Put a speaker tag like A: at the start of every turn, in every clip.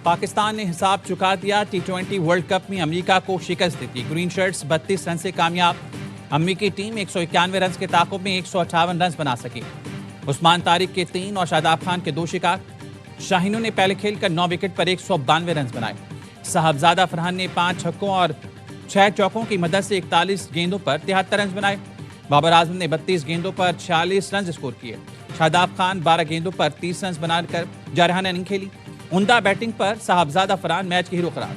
A: پاکستان نے حساب چکا دیا، ٹی20 ورلڈ کپ میں امریکہ کو شکست دی۔ گرین شرٹس 32 رن سے کامیاب۔ امریکی ٹیم 191 رنز کے تعاقب میں 158 رنز بنا سکی۔ عثمان طارق کے 3 اور شاداب خان کے 2 شکار۔ شاہینوں نے پہلے کھیل کر 9 وکٹ پر 192 رنز بنائے۔ صاحبزادہ فرحان نے 5 چھکوں اور 6 چوکوں کی مدد سے 41 گیندوں پر 73 رنز بنائے۔ بابر اعظم نے 32 گیندوں پر 46 رنز اسکور کیے۔ شاداب خان 12 گیندوں پر 30 رنز بنا کر جارحانہ اننگ کھیلی۔ عمدہ بیٹنگ پر صاحبزادہ فرحان میچ کے ہیرو قرار۔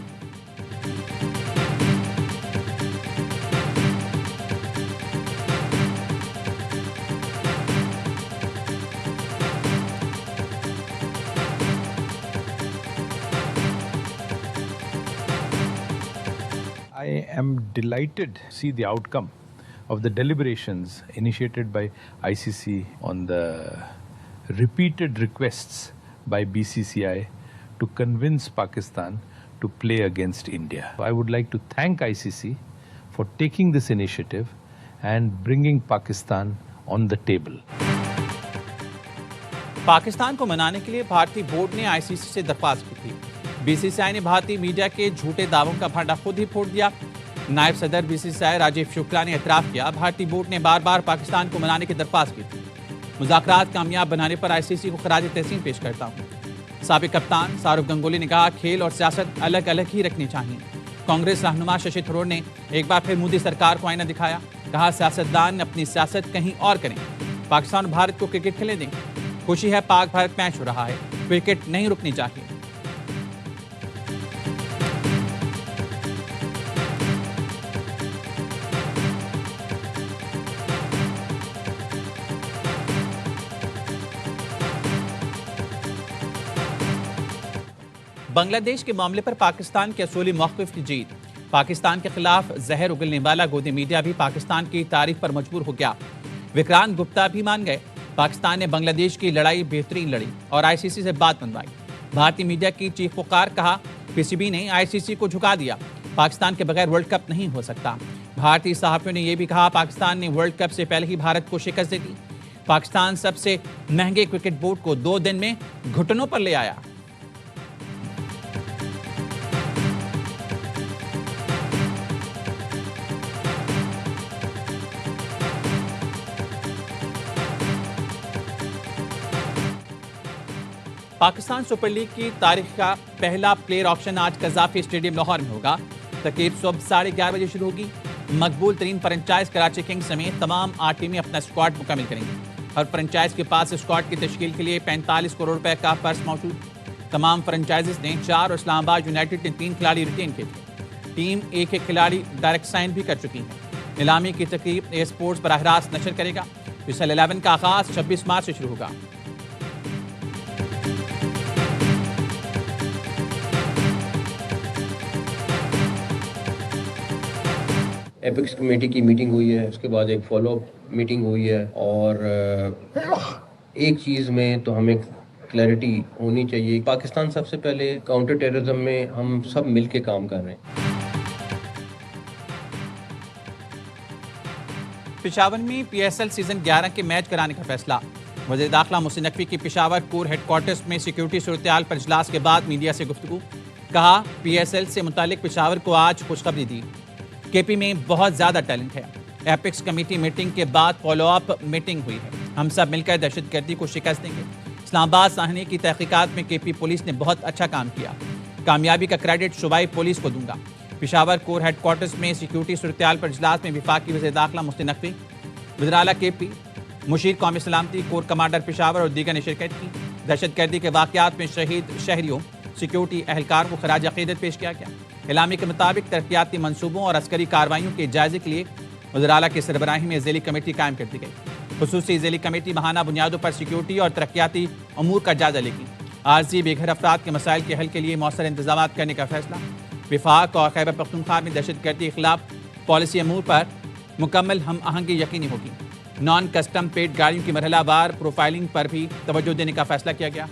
B: I am delighted to see the outcome of the deliberations initiated by ICC on the repeated requests by BCCI to convince Pakistan to play against India. I would like to thank ICC for taking this initiative and bringing Pakistan on the table.
A: Pakistan کو منانے کے لیے بھارتی board نے آئی سی سی سے درخواست کی تھی۔ بی سی سی آئی نے بھارتی میڈیا کے جھوٹے دعووں کا بھانڈا خود ہی پھوڑ دیا۔ نائب صدر بی سی سی آئی راجیو شکلا نے اعتراف کیا، بھارتی بورڈ نے بار بار پاکستان کو منانے کی درخواست کی تھی۔ مذاکرات کامیاب بنانے پر آئی سی سی کو خراج تحسین پیش کرتا ہوں۔ سابق کپتان سوربھ گنگولی نے کہا، کھیل اور سیاست الگ الگ ہی رکھنی چاہیے۔ کانگریس رہنما ششی تھرور نے ایک بار پھر مودی سرکار کو آئینہ دکھایا، کہا سیاستدان اپنی سیاست کہیں اور کریں، پاکستان اور بھارت کو کرکٹ کھیلنے دیں۔ خوشی ہے پاک بھارت میچ ہو رہا ہے، کرکٹ نہیں رکنی چاہیے۔ بنگلہ دیش کے معاملے پر پاکستان کے اصولی موقف کی جیت۔ پاکستان کے خلاف زہر اگلنے والا گودی میڈیا بھی پاکستان کی تعریف پر مجبور ہو گیا۔ وکرانت گپتا بھی مان گئے، پاکستان نے بنگلہ دیش کی لڑائی بہترین لڑی اور آئی سی سی سے بات منوائی۔ بھارتی میڈیا کی چیخ پکار، کہا پی سی بی نے آئی سی سی کو جھکا دیا، پاکستان کے بغیر ورلڈ کپ نہیں ہو سکتا۔ بھارتی صحافیوں نے یہ بھی کہا، پاکستان نے ورلڈ کپ سے پہلے ہی بھارت کو شکست دے دی۔ پاکستان سب سے مہنگے کرکٹ بورڈ کو 2 دن میں گھٹنوں پر لے آیا۔ پاکستان سپر لیگ کی تاریخ کا پہلا پلیئر آکشن آج قذافی اسٹیڈیم لاہور میں ہوگا۔ تقریب صبح 11:30 بجے شروع ہوگی۔ مقبول ترین فرنچائز کراچی کنگز سمیت تمام 8 ٹیمیں اپنا اسکواڈ مکمل کریں گی۔ ہر فرنچائز کے پاس اسکواڈ کی تشکیل کے لیے 45 کروڑ روپے کا پرس موجود۔ تمام فرنچائزز نے 4 اور اسلام آباد یونائٹڈ نے 3 کھلاڑی ریٹین کیے تھے۔ ٹیم ایک کھلاڑی ڈائریکٹ سائن بھی کر چکی ہے۔ نیلامی کی تقریب اے اسپورٹس براہ راست نشر کرے گا۔ فیصل 11 کا آغاز 26 مارچ سے شروع ہوگا۔
C: ایپکس کمیٹی کی میٹنگ ہوئی ہے، اس کے بعد ایک فالو اپ میٹنگ ہوئی ہے، اور ایک چیز میں تو ہمیں کلیئرٹی ہونی چاہیے، پاکستان سب سے پہلے کاؤنٹر ٹیررزم میں ہم سب مل کے کام کر رہے ہیں۔
A: پشاور میں پی ایس ایل سیزن 11 کے میچ کرانے کا فیصلہ۔ وزیر داخلہ محسن نقوی کی پشاور کور ہیڈ کوارٹرز میں سیکیورٹی صورتحال پر اجلاس کے بعد میڈیا سے گفتگو، کہا پی ایس ایل سے متعلق پشاور کو آج خوشخبری دی، کے پی میں بہت زیادہ ٹیلنٹ ہے۔ ایپکس کمیٹی میٹنگ کے بعد فالو اپ میٹنگ ہوئی ہے، ہم سب مل کر دہشت گردی کو شکست دیں گے۔ اسلام آباد سانحے کی تحقیقات میں کے پی پولیس نے بہت اچھا کام کیا، کامیابی کا کریڈٹ صوبائی پولیس کو دوں گا۔ پشاور کور ہیڈ کوارٹرز میں سیکیورٹی صورتحال پر اجلاس میں وفاقی وزیر داخلہ محسن نقوی، وزیر اعلیٰ کے پی، مشیر قومی سلامتی، کور کمانڈر پشاور اور دیگر نے شرکت کی۔ دہشت گردی کے واقعات میں شہید شہریوں، سیکیورٹی اہلکار کو خراج عقیدت پیش کیا گیا۔ اعلامیے کے مطابق ترقیاتی منصوبوں اور عسکری کارروائیوں کے جائزے کے لیے وزیر اعلیٰ کی سربراہی میں ذیلی کمیٹی قائم کر دی گئی۔ خصوصی ذیلی کمیٹی ماہانہ بنیادوں پر سیکیورٹی اور ترقیاتی امور کا جائزہ لے گی۔ عارضی بے گھر افراد کے مسائل کے حل کے لیے مؤثر انتظامات کرنے کا فیصلہ۔ وفاق اور خیبر پختونخوا میں دہشت گردی کے خلاف پالیسی امور پر مکمل ہم آہنگی یقینی ہوگی۔ نان کسٹم پیڈ گاڑیوں کی مرحلہ وار پروفائلنگ پر بھی توجہ دینے کا فیصلہ کیا گیا۔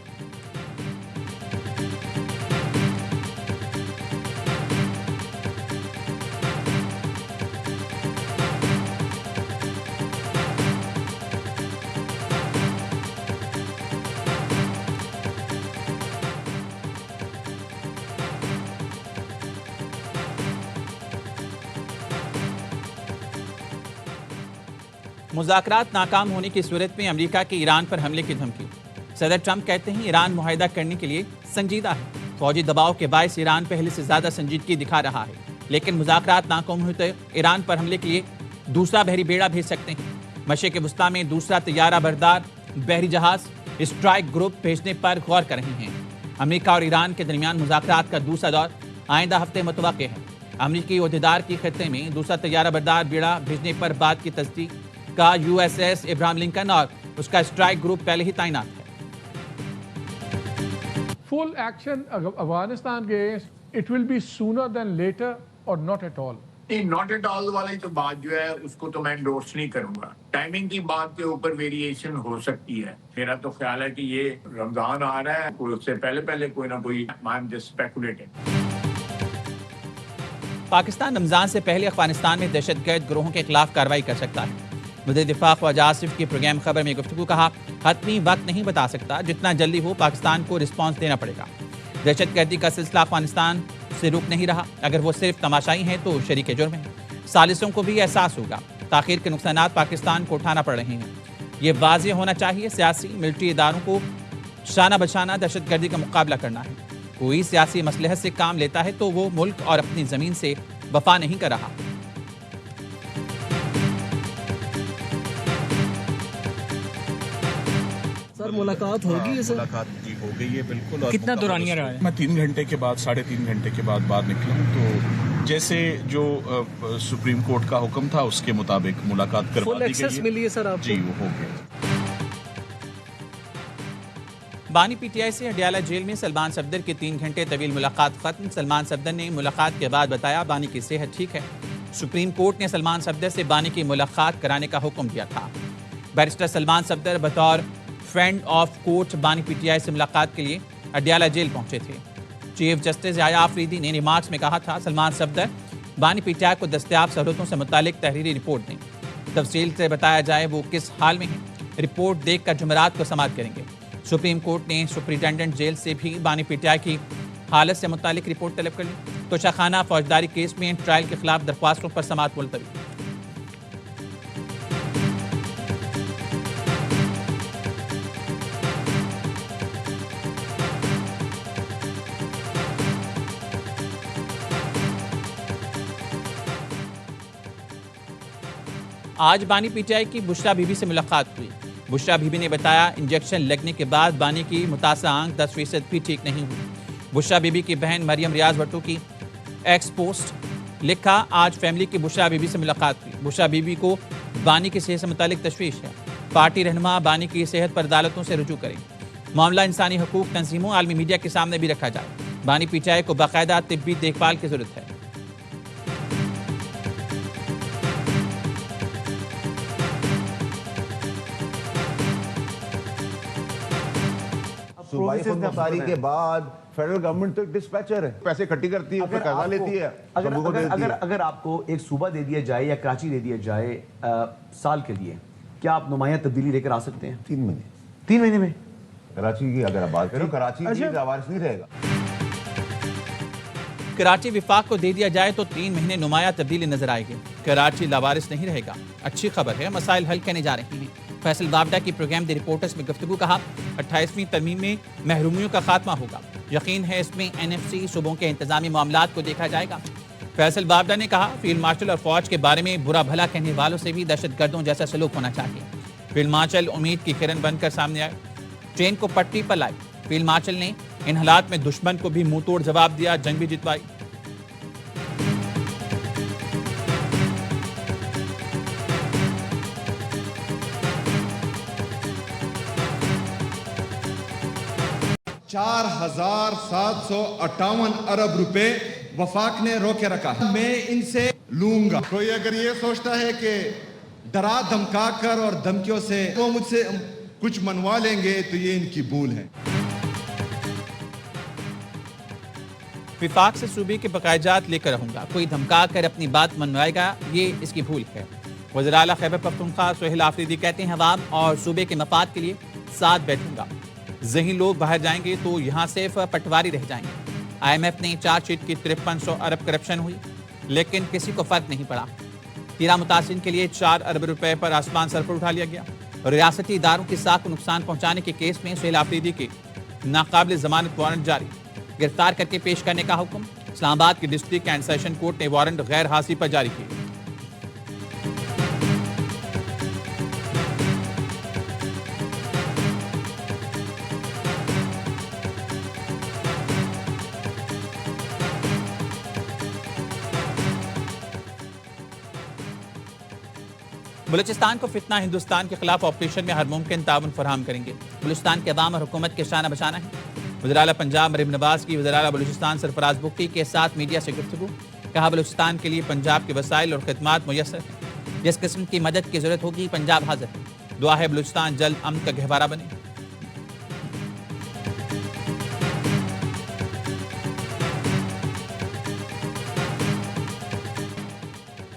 A: مذاکرات ناکام ہونے کی صورت میں امریکہ کی ایران پر حملے کی دھمکی. صدر ٹرمپ کہتے ہیں ایران معاہدہ کرنے کے لیے سنجیدہ ہے. فوجی دباؤ کے باعث ایران پہلے سے زیادہ سنجیدگی دکھا رہا ہے، لیکن مذاکرات ناکام ہوئے تو ایران پر حملے کے لیے دوسرا بحری بیڑا بھیج سکتے ہیں. مشرق وسطیٰ میں دوسرا طیارہ بردار بحری جہاز اسٹرائک گروپ بھیجنے پر غور کر رہے ہیں. امریکہ اور ایران کے درمیان مذاکرات کا دوسرا دور آئندہ ہفتے متوقع ہے. امریکی عہدیدار کی خطے میں دوسرا طیارہ بردار بیڑا بھیجنے پر بات کی تصدیق کا USS ابراہم لنکن اور اس کا اسٹرائک گروپ پہلے ہی تعینات ہے.
D: Full action Afghanistan against, it will be sooner than later or not at all.
E: نہیں ناٹ ایٹ آل والی تو بات جو ہے اس کو تو میں انڈورس نہیں کروں گا. ٹائمنگ کی بات کے اوپر ویریشن ہو سکتی ہے. میرا تو خیال ہے کہ یہ رمضان آ رہا ہے، اس سے پہلے کوئی نہ کوئی
A: پاکستان رمضان سے پہلے افغانستان میں دہشت گرد گروہوں کے خلاف کارروائی کر سکتا ہے. وزیر دفاع خواجہ آصف کی پروگرام خبر میں گفتگو کہا حتمی وقت نہیں بتا سکتا، جتنا جلدی ہو پاکستان کو رسپانس دینا پڑے گا. دہشت گردی کا سلسلہ افغانستان سے رک نہیں رہا، اگر وہ صرف تماشائی ہیں تو شریک جرم ہیں. ثالثوں کو بھی احساس ہوگا تاخیر کے نقصانات پاکستان کو اٹھانا پڑ رہے ہیں. یہ واضح ہونا چاہیے سیاسی ملٹری اداروں کو شانہ بشانہ دہشت گردی کا مقابلہ کرنا ہے. کوئی سیاسی مصلحت سے کام لیتا ہے تو وہ ملک اور اپنی زمین سے وفا نہیں کر رہا.
F: سر ملاقات ہوگی؟
G: ملاقات جی ہو گئی ہے بالکل. اور
F: کتنا دورانیہ رہا ہے؟
G: میں 3 گھنٹے کے بعد 3.5 گھنٹے کے بعد باہر نکلا ہوں، تو جیسے جو سپریم کورٹ کا حکم تھا اس کے مطابق ملاقات کروا دی گئی ہے.
F: فل ایکسس ملی ہے سر آپ کو؟
G: جی وہ ہو گیا.
A: بانی PTI سے اڈیالہ جیل میں سلمان صفدر کی 3 گھنٹے طویل ملاقات ختم. سلمان صفدر نے ملاقات کے بعد بتایا بانی کی صحت ٹھیک ہے. سپریم کورٹ نے سلمان صفدر سے بانی کی ملاقات کرانے کا حکم دیا تھا. بیرسٹر سلمان صفدر بطور فرینڈ آف کورٹ بانی PTI سے ملاقات کے لیے اڈیالہ جیل پہنچے تھے. چیف جسٹس یحییٰ آفریدی نے ریمارکس میں کہا تھا سلمان صفدر بانی PTI کو دستیاب سہولتوں سے متعلق تحریری رپورٹ دیں، تفصیل سے بتایا جائے وہ کس حال میں ہیں. رپورٹ دیکھ کر جمعرات کو سماعت کریں گے. سپریم کورٹ نے سپرنٹینڈنٹ جیل سے بھی بانی PTI کی حالت سے متعلق رپورٹ طلب کر لی. توشہ خانہ فوجداری کیس میں ٹرائل کے خلاف درخواستوں پر سماعت ملتوی. آج بانی PTI کی بشرا بی بی سے ملاقات ہوئی. بشرا بی بی نے بتایا انجیکشن لگنے کے بعد بانی کی متاثرہ آنکھ 10% بھی ٹھیک نہیں ہوئی. بشرا بی بی کی بہن مریم ریاض بھٹو کی ایکس پوسٹ لکھا آج فیملی کی بشرا بی بی سے ملاقات ہوئی. بشرا بی بی کو بانی کی صحت سے متعلق تشویش ہے. پارٹی رہنما بانی کی صحت پر عدالتوں سے رجوع کریں. معاملہ انسانی حقوق تنظیموں عالمی میڈیا کے سامنے بھی رکھا جائے. بانی PTI کو باقاعدہ طبی دیکھ بھال کی ضرورت ہے.
H: صوبائی خود مختاری کے بعد فیڈرل گورنمنٹ تو ڈسپیچر ہے، پیسے اکٹھی کرتی ہے، پھر قرضہ لیتی ہے.
I: اگر آپ کو ایک صوبہ دے دیا جائے یا کراچی دے دیا جائے سال کے لیے، کیا آپ نمایاں تبدیلی لے کر آ سکتے ہیں؟
H: 3 مہینے.
I: 3 مہینے میں
H: کراچی کی اگر آپ بات کریں کراچی کی لاوارث نہیں رہے گا.
A: کراچی وفاق کو دے دیا جائے تو 3 مہینے نمایاں تبدیلی نظر آئے گی. کراچی لاوارث نہیں رہے گا. اچھی خبر ہے، مسائل حل کرنے جا رہے ہیں. فیصل بابڈا کی پروگرام دی رپورٹرز میں گفتگو کہا 28ویں ترمیم میں محرومیوں کا خاتمہ ہوگا. یقین ہے اس میں NFC صوبوں کے انتظامی معاملات کو دیکھا جائے گا. فیصل بابڈا نے کہا فیلڈ مارشل اور فوج کے بارے میں برا بھلا کہنے والوں سے بھی دہشت گردوں جیسا سلوک ہونا چاہیے. فیلڈ مارشل امید کی کرن بن کر سامنے آئے، ٹرین کو پٹری پر لائی. فیلڈ مارشل نے ان حالات میں دشمن کو بھی منہ توڑ جواب دیا، جنگ بھی جتوائی.
J: $4,758 ارب وفاق نے روکے رکھا. میں ان سے لوں گا. کوئی اگر یہ سوچتا ہے کہ ڈرا دھمکا کر اور دھمکیوں سے وہ مجھ سے کچھ منوا لیں گے تو یہ ان کی بھول ہے.
A: وفاق سے صوبے کے بقایا جات لے کر رہوں گا، کوئی دھمکا کر اپنی بات منوائے گا، یہ اس کی بھول ہے. وزیر اعلیٰ خیبر پختونخوا سہیل آفریدی کہتے ہیں عوام اور صوبے کے مفاد کے لیے ساتھ بیٹھوں گا. ذہین لوگ باہر جائیں گے تو یہاں صرف پٹواری رہ جائیں گے. IMF نے چارج شیٹ کی 5300 ارب کرپشن ہوئی لیکن کسی کو فرق نہیں پڑا. 13 متاثرین کے لیے 4 ارب روپے پر آسمان سر پر اٹھا لیا گیا اور ریاستی اداروں کی ساکھ کو نقصان پہنچانے کے کیس میں سہیل آفریدی کے ناقابل ضمانت وارنٹ جاری، گرفتار کر کے پیش کرنے کا حکم۔ اسلام آباد کے ڈسٹرکٹ اینڈ سیشن کورٹ نے وارنٹ غیر حاضری پر جاری کیے۔ بلوچستان کو فتنہ ہندوستان کے خلاف آپریشن میں ہر ممکن تعاون فراہم کریں گے، بلوچستان کے عوام اور حکومت کے شانہ بشانہ ہے۔ وزیر اعلیٰ پنجاب مریم نواز کی وزیر اعلیٰ بلوچستان سرفراز بگٹی کے ساتھ میڈیا سے گفتگو، کہا بلوچستان کے لیے پنجاب کے وسائل اور خدمات میسر ہیں، جس قسم کی مدد کی ضرورت ہوگی پنجاب حاضر ہے، دعا ہے بلوچستان جلد امن کا گہوارہ بنے۔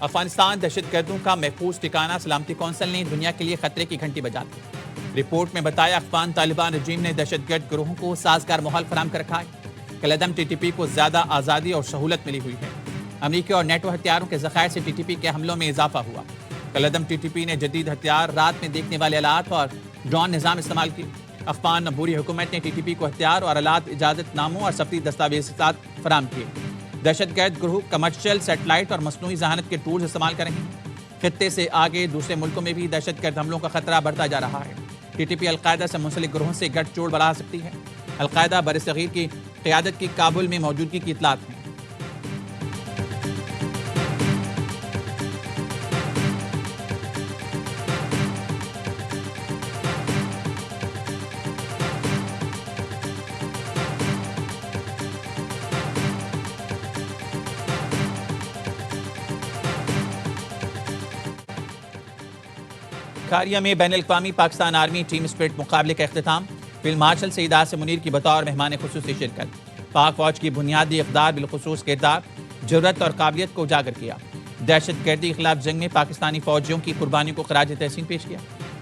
A: افغانستان دہشت گردوں کا محفوظ ٹھکانہ، سلامتی کونسل نے دنیا کے لیے خطرے کی گھنٹی بجا دی۔ رپورٹ میں بتایا افغان طالبان رجیم نے دہشت گرد گروہوں کو سازگار ماحول فراہم کر رکھا ہے۔ کالعدم ٹی ٹی پی کو زیادہ آزادی اور سہولت ملی ہوئی ہے۔ امریکی اور نیٹو ہتھیاروں کے ذخائر سے ٹی ٹی پی کے حملوں میں اضافہ ہوا۔ کالعدم ٹی ٹی پی نے جدید ہتھیار، رات میں دیکھنے والے آلات اور ڈرون نظام استعمال کیے۔ افغان عبوری حکومت نے ٹی ٹی پی کو ہتھیار اور آلات، اجازت ناموں اور سفری دستاویزات فراہم کیے۔ دہشت گرد گروہ کمرشل، سیٹلائٹ اور مصنوعی ذہانت کے ٹولز استعمال کر رہے ہیں۔ خطے سے آگے دوسرے ملکوں میں بھی دہشت گرد حملوں کا خطرہ بڑھتا جا رہا ہے۔ ٹی ٹی پی القاعدہ سے منسلک گروہوں سے گٹھ جوڑ بڑھا سکتی ہے۔ القاعدہ برصغیر کی قیادت کی کابل میں موجودگی کی اطلاعات ہیں۔ کھاریا میں بین الاقوامی پاکستان آرمی ٹیم اسپرٹ مقابلے کا اختتام، فیلڈ مارشل سعید عاصم منیر کی بطور مہمان خصوصی شرکت۔ پاک فوج کی بنیادی اقدار، بالخصوص کردار، جرأت اور قابلیت کو اجاگر کیا۔ دہشت گردی کے خلاف جنگ میں پاکستانی فوجیوں کی قربانیوں کو خراج تحسین پیش کیا۔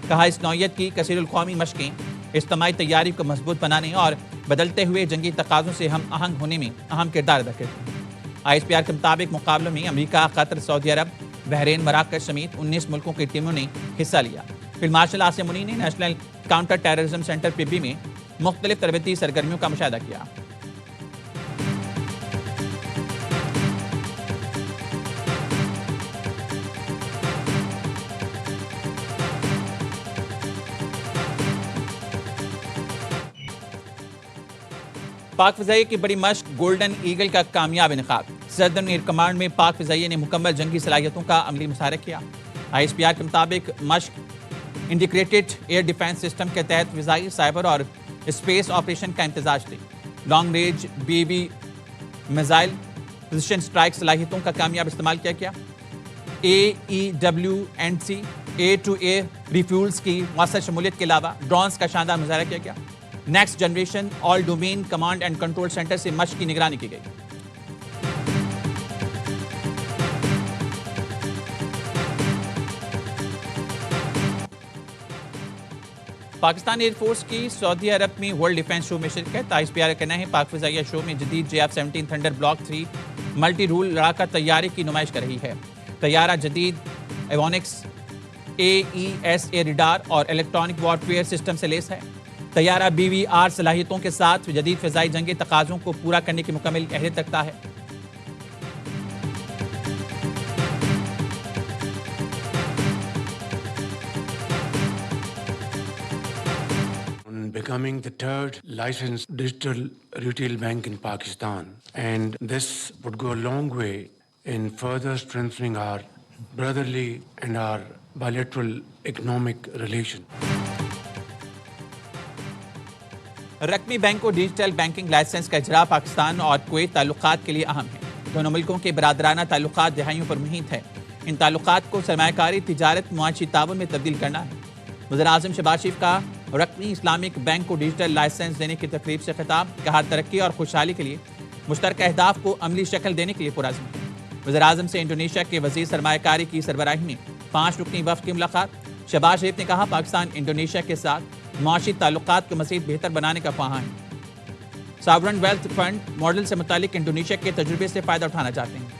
A: کہا اس نوعیت کی کثیر القومی مشقیں اجتماعی تیاری کو مضبوط بنانے اور بدلتے ہوئے جنگی تقاضوں سے ہم آہنگ ہونے میں اہم کردار ادا کرتی ہیں۔ آئی ایس پی آر کے مطابق مقابلوں میں امریکہ، قطر، سعودی عرب، بحرین، مراکش سمیت 19 ملکوں کی ٹیموں نے حصہ لیا۔ فیلڈ مارشل عاصم منیر نے national counter terrorism centre Pabbi میں مختلف تربیتی سرگرمیوں کا مشاہدہ کیا۔ پاک فضائیہ کی بڑی مشق گولڈن ایگل کا کامیاب انعقاد، سدرن ایئر کمانڈ میں پاک فضائیہ نے مکمل جنگی صلاحیتوں کا عملی مظاہرہ کیا۔ آئی ایس پی آر کے مطابق مشق انٹیگریٹڈ ایئر ڈیفنس سسٹم کے تحت فضائی، سائبر اور اسپیس آپریشن کا امتزاج تھی۔ Long range B B missile position strike صلاحیتوں کا کامیاب استعمال کیا گیا۔ AEWNC اے ٹو اے ریفیولز کی مؤثر شمولیت کے علاوہ ڈرونز کا شاندار مظاہرہ کیا گیا۔ Next generation all domain command and control centre سے مشق کی نگرانی کی گئی۔ پاکستان ایئر فورس کی سعودی عرب میں ورلڈ ڈیفنس شو میں شرکت۔ آئی ایس پی آر کا کہنا ہے پاک فضائیہ شو میں جدید JF-17 thunder block 3 multi role لڑاکا طیارے کی نمائش کر رہی ہے۔ طیارہ جدید ایوونکس AESA ریڈار اور الیکٹرانک وارفیئر سسٹم سے لیس ہے۔ طیارہ BVR صلاحیتوں کے ساتھ جدید فضائی جنگی تقاضوں کو پورا کرنے کی مکمل اہلیت رکھتا ہے۔
K: Becoming the third licensed digital retail bank in Pakistan, and this would go a long way in further strengthening our brotherly and our bilateral economic relations.
A: رقمی bank کو ڈیجیٹل بینکنگ لائسنس کا اجرا پاکستان اور کویت تعلقات کے لیے اہم ہے۔ دونوں ملکوں کے برادرانہ تعلقات دہائیوں پر محیط ہیں۔ ان تعلقات کو سرمایہ کاری، تجارت، معاشی تعاون میں تبدیل کرنا ہے۔ وزیر اعظم شہباز شریف کا رقمی اسلامک بینک کو ڈیجیٹل لائسنس دینے کی تقریب سے خطاب، کہا ترقی اور خوشحالی کے لیے مشترکہ اہداف کو عملی شکل دینے کے لیے پرعزم ہے۔ وزیر اعظم سے انڈونیشیا کے وزیر سرمایہ کاری کی سربراہی میں 5 رکنی وفد کی ملاقات۔ شہباز شریف نے کہا پاکستان انڈونیشیا کے ساتھ معاشی تعلقات کو مزید بہتر بنانے کا خواہاں ہے۔ ساورن ویلتھ فنڈ ماڈل سے متعلق انڈونیشیا کے تجربے سے فائدہ اٹھانا چاہتے ہیں۔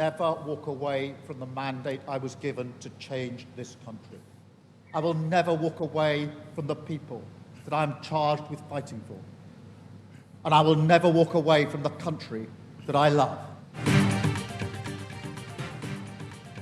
L: Never walk away from the mandate I was given to change this country. I will never walk away from the people that I am charged with fighting for. And I will never walk away from the country that I love.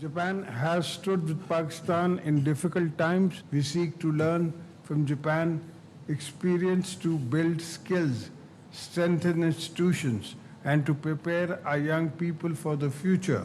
D: Japan has stood with Pakistan in difficult times. We seek to learn from Japan experience to build skills, strengthen institutions, and to prepare our young people for the future.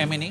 A: MNA